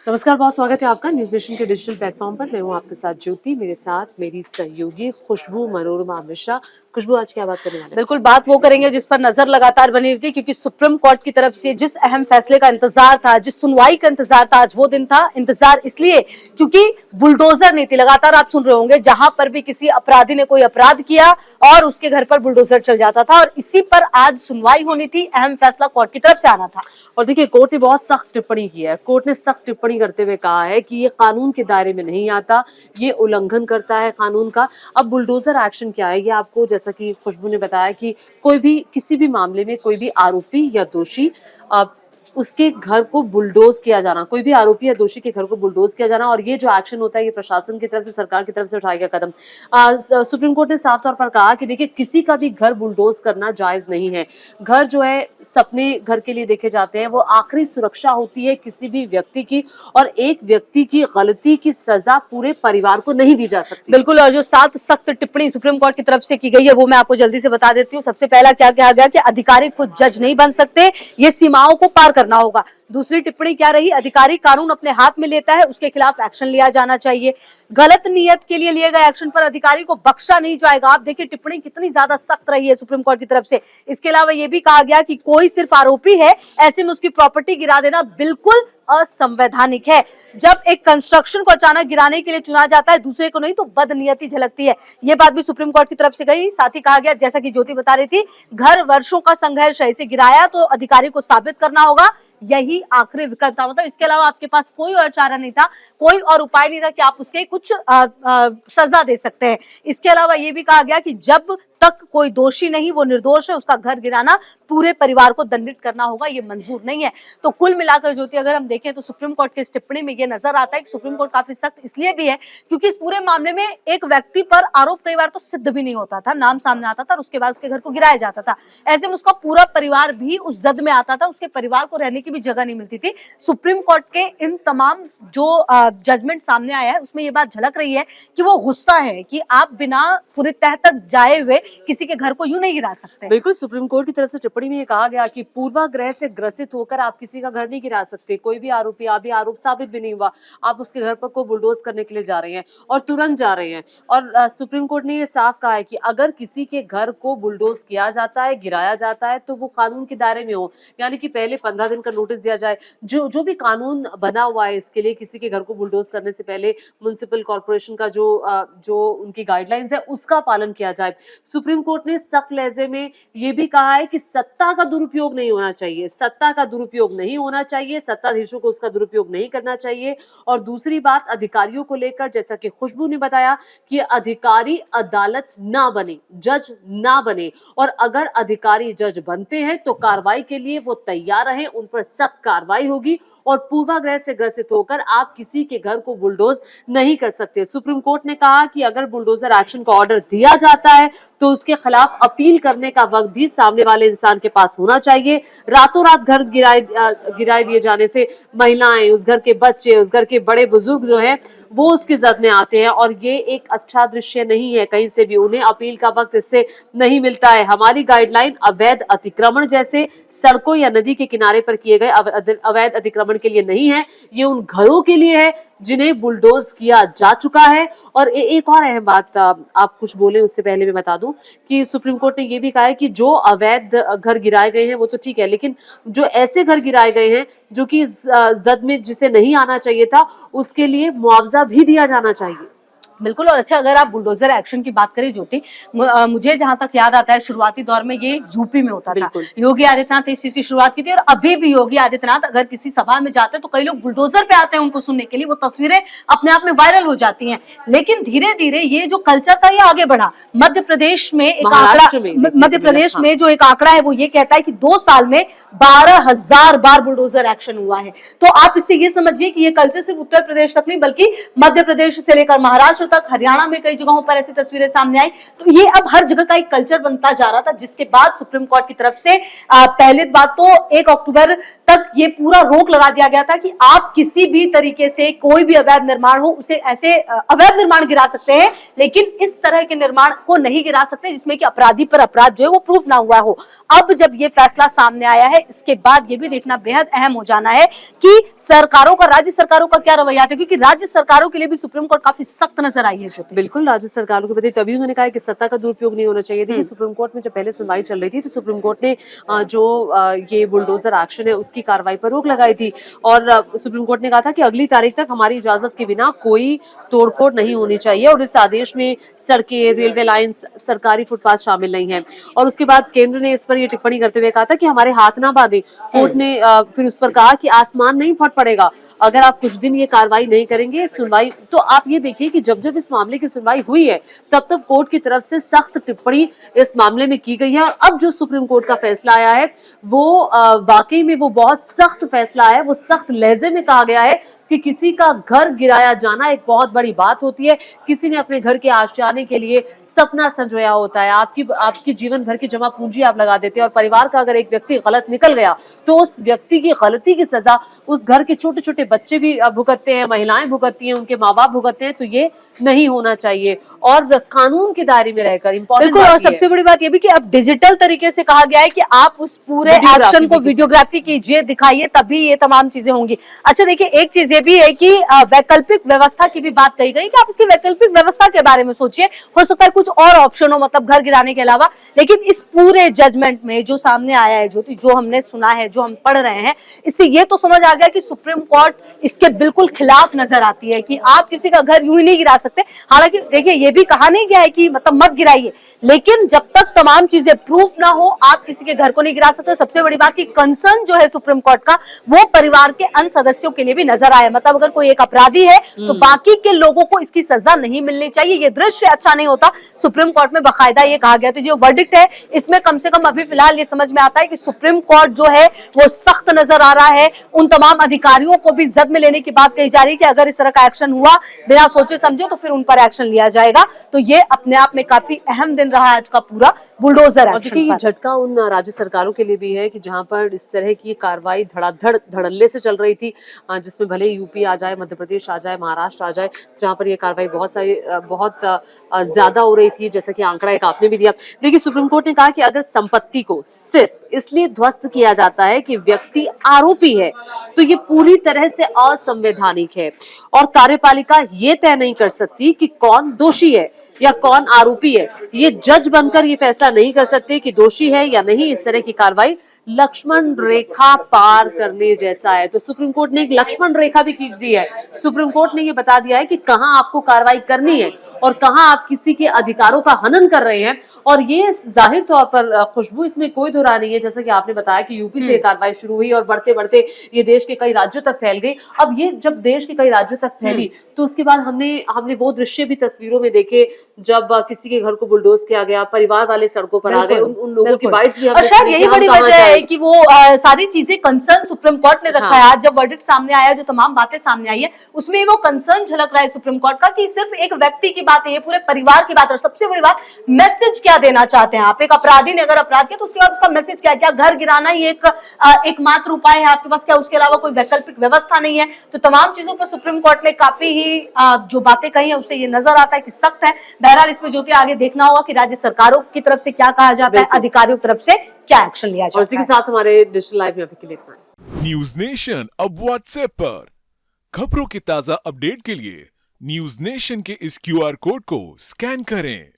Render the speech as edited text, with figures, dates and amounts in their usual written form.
नमस्कार, बहुत स्वागत है आपका न्यूज नेशन के डिजिटल प्लेटफॉर्म पर। मैं हूँ आपके साथ ज्योति, मेरे साथ मेरी सहयोगी खुशबू मनोरमा मिश्रा। खुशबू, आज क्या बात करने वाले हैं? बिल्कुल बात वो करेंगे जिस पर नजर लगातार बनी हुई थी, क्योंकि सुप्रीम कोर्ट की तरफ से जिस अहम फैसले का इंतजार था, जिस सुनवाई का इंतजार था, आज वो दिन था। इंतजार इसलिए क्योंकि बुलडोजर नीति, लगातार आप सुन रहे होंगे, जहां पर भी किसी अपराधी ने कोई अपराध किया और उसके घर पर बुलडोजर चल जाता था, और इसी पर आज सुनवाई होनी थी। अहम फैसला कोर्ट की तरफ से आना था। और देखिए, कोर्ट ने बहुत सख्त टिप्पणी की है। कोर्ट ने सख्त टिप्पणी करते हुए कहा है कि ये कानून के दायरे में नहीं आता, ये उल्लंघन करता है कानून का। अब बुलडोजर एक्शन क्या है, ये आपको, जैसा कि खुशबू ने बताया, कि कोई भी किसी भी मामले में कोई भी आरोपी या दोषी उसके घर को बुलडोज किया जाना, कोई भी आरोपी या दोषी के घर को बुलडोज किया जाना, और ये जो एक्शन होता है ये प्रशासन की तरफ से, सरकार की तरफ से उठाया गया कदम। सुप्रीम कोर्ट ने साफ तौर पर कहा कि देखिए, किसी का भी घर बुलडोज करना जायज नहीं है। घर जो है, सपने घर के लिए देखे जाते हैं, वो आखिरी सुरक्षा होती है किसी भी व्यक्ति की, और एक व्यक्ति की गलती की सजा पूरे परिवार को नहीं दी जा सकती। बिल्कुल, और जो 7 सख्त टिप्पणी सुप्रीम कोर्ट की तरफ से की गई है वो मैं आपको जल्दी से बता देती हूँ। सबसे पहला क्या कहा गया कि अधिकारी खुद जज नहीं बन सकते, ये सीमाओं को पार करना होगा। दूसरी टिप्पणी क्या रही? अधिकारी कानून अपने हाथ में लेता है, उसके खिलाफ एक्शन लिया जाना चाहिए। गलत नियत के लिए लिए गए एक्शन पर अधिकारी को बख्शा नहीं जाएगा। आप देखिए टिप्पणी कितनी ज्यादा सख्त रही है सुप्रीम कोर्ट की तरफ से। इसके अलावा यह भी कहा गया कि कोई सिर्फ आरोपी है, ऐसे में उसकी प्रॉपर्टी गिरा देना बिल्कुल असंवैधानिक है। जब एक कंस्ट्रक्शन को अचानक गिराने के लिए चुना जाता है, दूसरे को नहीं, तो बदनीयती झलकती है। ये बात भी सुप्रीम कोर्ट की तरफ से गई। साथ ही कहा गया, जैसा कि ज्योति बता रही थी, घर वर्षों का संघर्ष है, इसे गिराया तो अधिकारी को साबित करना होगा, यही आखिरी विकल्प था। मतलब इसके अलावा आपके पास कोई और चारा नहीं था, कोई और उपाय नहीं था कि आप उसे कुछ सजा दे सकते हैं। इसके अलावा यह भी कहा गया कि जब तक कोई दोषी नहीं, वो निर्दोष है, उसका घर गिराना पूरे परिवार को दंडित करना होगा, ये मंजूर नहीं है। तो कुल मिलाकर ज्योति, अगर हम देखें तो सुप्रीम कोर्ट की इस टिप्पणी में ये नजर आता है कि सुप्रीम कोर्ट काफी सख्त इसलिए भी है क्योंकि इस पूरे मामले में एक व्यक्ति पर आरोप कई बार तो सिद्ध भी नहीं होता था, नाम सामने आता था और उसके बाद उसके घर को गिराया जाता था। ऐसे में उसका पूरा परिवार भी उस जद में आता था, उसके परिवार को रहने की भी जगह नहीं मिलती थी। सुप्रीम कोर्ट के इन तमाम जो जजमेंट सामने आया है, उसमें ये बात झलक रही है कि वो गुस्सा है कि आप बिना पूरी तह तक जाए हुए किसी के घर को यूं नहीं गिरा सकते। बिल्कुल, सुप्रीम कोर्ट की तरफ से टिप्पणी में ये कहा गया कि पूर्वाग्रह से ग्रसित होकर आप किसी का घर नहीं गिरा सकते। कोई भी आरोपी, अभी आरोप साबित भी नहीं हुआ, आप उसके घर पर को बुलडोज करने के लिए जा रहे हैं और तुरंत जा रहे हैं। और सुप्रीम कोर्ट ने ये साफ कहा है कि अगर किसी के घर को बुलडोज किया जाता है, गिराया जाता है, तो वो कानून के दायरे में हो, यानी कि पहले 15 दिन का नोटिस दिया जाए। जो भी कानून बना हुआ है इसके लिए, किसी के घर को बुलडोज करने से पहले म्युनिसिपल कॉर्पोरेशन का जो उनकी गाइडलाइंस है उसका पालन किया जाए। सुप्रीम कोर्ट ने सख्त लहजे में ये भी कहा है कि सत्ता का दुरुपयोग नहीं होना चाहिए, सत्ता का दुरुपयोग नहीं होना चाहिए, सत्ताधीशों को उसका दुरुपयोग नहीं करना चाहिए। और दूसरी बात, अधिकारियों को लेकर, जैसा कि खुशबू ने बताया, कि अधिकारी अदालत ना बने, जज ना बने, और अगर अधिकारी जज बनते हैं तो कार्रवाई के लिए वो तैयार रहे, उन पर सख्त कार्रवाई होगी, और पूर्वाग्रह से ग्रसित होकर आप किसी के घर को बुलडोज नहीं कर सकते। सुप्रीम कोर्ट ने कहा कि अगर बुलडोजर एक्शन का ऑर्डर दिया जाता है तो उसके खिलाफ अपील करने का वक्त भी सामने वाले इंसान के पास होना चाहिए। रातों रात घर गिराए दिए जाने से महिलाएं, उस घर के बच्चे, उस घर के बड़े बुजुर्ग जो हैं, वो उसकी जद में आते हैं, और ये एक अच्छा दृश्य नहीं है। कहीं से भी उन्हें अपील का वक्त इससे नहीं मिलता है। हमारी गाइडलाइन अवैध अतिक्रमण जैसे सड़कों या नदी के किनारे पर किए गए अवैध अतिक्रमण के लिए नहीं है, ये उन घरों के लिए है जिन्हें बुलडोज किया जा चुका है। और एक और अहम बात, आप कुछ बोले उससे पहले मैं बता दूं कि सुप्रीम कोर्ट ने यह भी कहा है कि जो अवैध घर गिराए गए हैं वो तो ठीक है, लेकिन जो ऐसे घर गिराए गए हैं जो कि जद में जिसे नहीं आना चाहिए था, उसके लिए मुआवजा भी दिया जाना चाहिए। बिल्कुल। और अच्छा, अगर आप बुलडोजर एक्शन की बात करें ज्योति, मुझे जहां तक याद आता है, शुरुआती दौर में ये यूपी में होता था। योगी आदित्यनाथ ने इस चीज की शुरुआत की थी, और अभी भी योगी आदित्यनाथ अगर किसी सभा में जाते हैं तो कई लोग बुलडोजर पे आते हैं उनको सुनने के लिए। वो तस्वीरें अपने आप में वायरल हो जाती हैं। लेकिन धीरे धीरे ये जो कल्चर था ये आगे बढ़ा। मध्य प्रदेश में एक आंकड़ा है, वो ये कहता है कि 2 साल में 12,000 बार बुलडोजर एक्शन हुआ है। तो आप इससे ये समझिए कि ये कल्चर सिर्फ उत्तर प्रदेश तक नहीं, बल्कि मध्य प्रदेश से लेकर महाराष्ट्र तक, हरियाणा में कई जगहों पर ऐसी तस्वीरें सामने आई। तो ये अब हर जगह का एक कल्चर बनता जा रहा था, जिसके बाद सुप्रीम कोर्ट की तरफ से पहले बात तो 1 अक्टूबर तक ये पूरा रोक लगा दिया गया था कि आप किसी भी तरीके से कोई भी अवैध निर्माण हो उसे ऐसे अवैध निर्माण गिरा सकते हैं, लेकिन इस तरह के निर्माण को नहीं गिरा सकते जिसमें कि अपराधी पर अपराध जो है वो प्रूफ ना हुआ हो। अब जब ये फैसला सामने आया है, इसके बाद ये भी देखना बेहद अहम हो जाना है कि सरकारों का, राज्य सरकारों का क्या रवैया था, क्योंकि राज्य सरकारों के लिए भी सुप्रीम कोर्ट काफी सख्त नजर आई है। बिल्कुल, राज्य सरकारों के प्रति तभी उन्होंने कहा कि सत्ता का दुरुपयोग नहीं होना चाहिए। देखिए, सुप्रीम कोर्ट में जब पहले सुनवाई चल रही थी तो सुप्रीम कोर्ट ने ये बुलडोजर एक्शन है उसकी कार्रवाई पर रोक लगाई थी और सुप्रीम कोर्ट ने कहा था कि अगली तारीख तक हमारी इजाजत के बिना कोई तोड़फोड़ नहीं होनी चाहिए और इस आदेश में सड़कें, रेलवे लाइंस, सरकारी फुटपाथ शामिल नहीं है। और उसके बाद केंद्र ने इस पर यह टिप्पणी करते हुए कहा था कि हमारे हाथ ना बांधे। कोर्ट ने फिर उस पर कहा कि आसमान नहीं फट पड़ेगा अगर आप कुछ दिन ये कार्रवाई नहीं करेंगे, सुनवाई। तो आप ये देखिए कि जब जब इस मामले की सुनवाई हुई है तब तब कोर्ट की तरफ से सख्त टिप्पणी इस मामले में की गई है और अब जो सुप्रीम कोर्ट का फैसला आया है वो वाकई में वो बहुत सख्त फैसला है। वो सख्त लहजे में कहा गया है कि किसी का घर गिराया जाना एक बहुत बड़ी बात होती है। किसी ने अपने घर के आशियाने के लिए सपना संजोया होता है, आपकी जीवन भर की जमा पूंजी आप लगा देते हैं और परिवार का अगर एक व्यक्ति गलत निकल गया तो उस व्यक्ति की गलती की सजा उस घर के छोटे छोटे बच्चे भी भुगतते हैं, महिलाएं भुगतती हैं, उनके माँ बाप भुगतते हैं। तो ये नहीं होना चाहिए और कानून के दायरे में रहकर इम्पोर्टेंट। बिल्कुल, और सबसे बड़ी बात ये भी कि अब डिजिटल तरीके से कहा गया है कि आप उस पूरे एक्शन को वीडियोग्राफी कीजिए, दिखाइए, तभी ये तमाम चीजें होंगी। अच्छा देखिए, एक चीज ये भी है कि वैकल्पिक व्यवस्था की भी बात कही गई कि आप इसकी वैकल्पिक व्यवस्था के बारे में सोचिए। हो सकता है कुछ और ऑप्शन हो, मतलब घर गिराने के अलावा। लेकिन इस पूरे जजमेंट में जो सामने आया है, जो हमने सुना है, जो हम पढ़ रहे हैं, इससे ये तो समझ आ गया कि सुप्रीम कोर्ट इसके बिल्कुल खिलाफ नजर आती है कि आप किसी का घर यूं ही नहीं गिरा सकते। हालांकि देखिए, ये भी कहा नहीं गया है कि मतलब मत गिराइए, लेकिन जब तक तमाम चीजें प्रूफ ना हो आप किसी के घर को नहीं गिरा सकते। सबसे बड़ी बात की कंसर्न जो है सुप्रीम कोर्ट का, वो परिवार के अन्य सदस्यों के लिए भी नजर आया। मतलब अगर कोई एक अपराधी है तो बाकी के लोगों को इसकी सजा नहीं मिलनी चाहिए। ये दृश्य अच्छा नहीं होता। सुप्रीम कोर्ट में बाकायदा ये कहा गया। तो जो वर्डिक्ट है इसमें कम से कम अभी फिलहाल ये समझ में आता है कि सुप्रीम कोर्ट जो है वो सख्त नजर आ रहा है। उन तमाम अधिकारियों को भी जद में लेने की बात कही जा रही है कि अगर इस तरह का एक्शन हुआ बिना सोचे समझे तो फिर उन पर एक्शन लिया जाएगा। तो ये अपने आप में काफी अहम दिन रहा आज का पूरा बुलडोजर एक्शन। ये झटका उन राज्य सरकारों के लिए भी है कि जहां पर इस तरह की कार्रवाई धड़ाधड़ धड़ल्ले से चल रही थी, जिसमें भले यूपी आ जाए, मध्य प्रदेश आ जाए, महाराष्ट्र आ जाए, जहां पर ये कार्रवाई बहुत ज्यादा हो रही थी, जैसा कि आंकड़ा एक आपने भी दिया। देखिए, सुप्रीम कोर्ट ने कहा कि अगर संपत्ति को सिर्फ इसलिए ध्वस्त किया जाता है कि व्यक्ति आरोपी है तो ये पूरी तरह से असंवैधानिक है और कार्यपालिका ये तय नहीं कर सकती कि कौन दोषी है या कौन आरोपी है। ये जज बनकर ये फैसला नहीं कर सकते कि दोषी है या नहीं। इस तरह की कार्रवाई लक्ष्मण रेखा पार करने जैसा है। तो सुप्रीम कोर्ट ने एक लक्ष्मण रेखा भी खींच दी है। सुप्रीम कोर्ट ने ये बता दिया है कि कहां आपको कार्रवाई करनी है और कहां आप किसी के अधिकारों का हनन कर रहे हैं। और ये जाहिर तौर पर खुशबू, इसमें कोई दो राय नहीं है, जैसा कि आपने बताया कि यूपी से कार्रवाई शुरू हुई और बढ़ते बढ़ते ये देश के कई राज्यों तक फैल गई। अब ये जब देश के कई राज्यों तक फैली तो उसके बाद हमने वो दृश्य भी तस्वीरों में देखे जब किसी के घर को बुलडोज किया गया, परिवार वाले सड़कों पर आ गए, उन लोगों की बाइट्स भी हमने और शायद यही बड़ी वजह है कि वो सारी चीजें कंसर्न सुप्रीम कोर्ट ने रखा है। आज जब वर्डिक्ट सामने आया, जो तमाम बातें सामने आई है, उसमें वो कंसर्न झलक रहा है सुप्रीम कोर्ट का कि सिर्फ एक व्यक्ति की बात है, ये पूरे परिवार की बात है। और सबसे बड़ी बात, मैसेज क्या देना चाहते हैं आप? एक अपराधी ने अगर अपराध किया तो उसके बाद उसका मैसेज क्या है? क्या घर गिराना ही एक मात्र उपाय है आपके पास? क्या उसके अलावा कोई वैकल्पिक व्यवस्था नहीं है? तो तमाम चीजों पर सुप्रीम कोर्ट ने काफी ही जो बातें कही है उससे ये नजर आता है कि सख्त है। बहरहाल इसमें जो आगे देखना होगा कि राज्य सरकारों की तरफ से क्या कहा जाता है, अधिकारियों की तरफ से क्या एक्शन लिया जाता है। और इसी के साथ हमारे डिजिटल लाइव में अभी के लिए न्यूज नेशन अब व्हाट्सएप पर खबरों की ताजा अपडेट के लिए न्यूज नेशन के इस QR कोड को स्कैन करें।